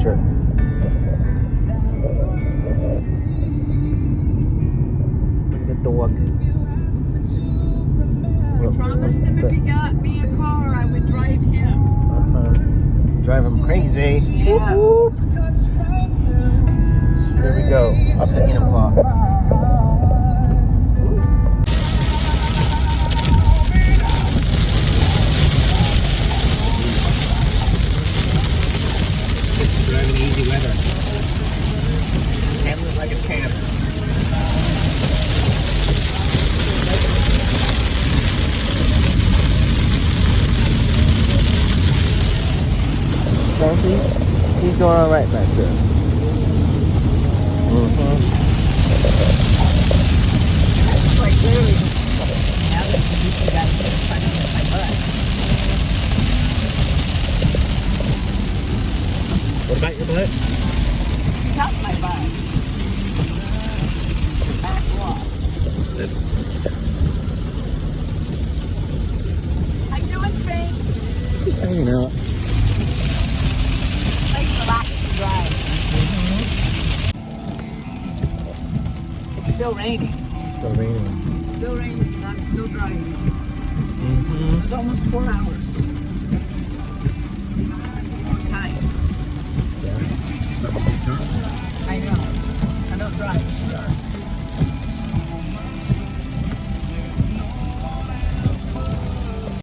shirt. Look at the dog. I promised him if he got me a car, I would drive him. Drive him crazy. Yeah. Whoop, whoop. Here we go. Up to Enumclaw. Driving easy weather. Handling like a champ. Okay, he's doing all right back there. It's like literally, now that you guys are trying to get my butt. What about your butt? Top my butt. Back wall. How you doing, Sphinx? He's hanging out. Nice relaxing drive. It's still raining. It's still raining. It's still raining and I'm still driving. Mm-hmm. It was almost 4 hours.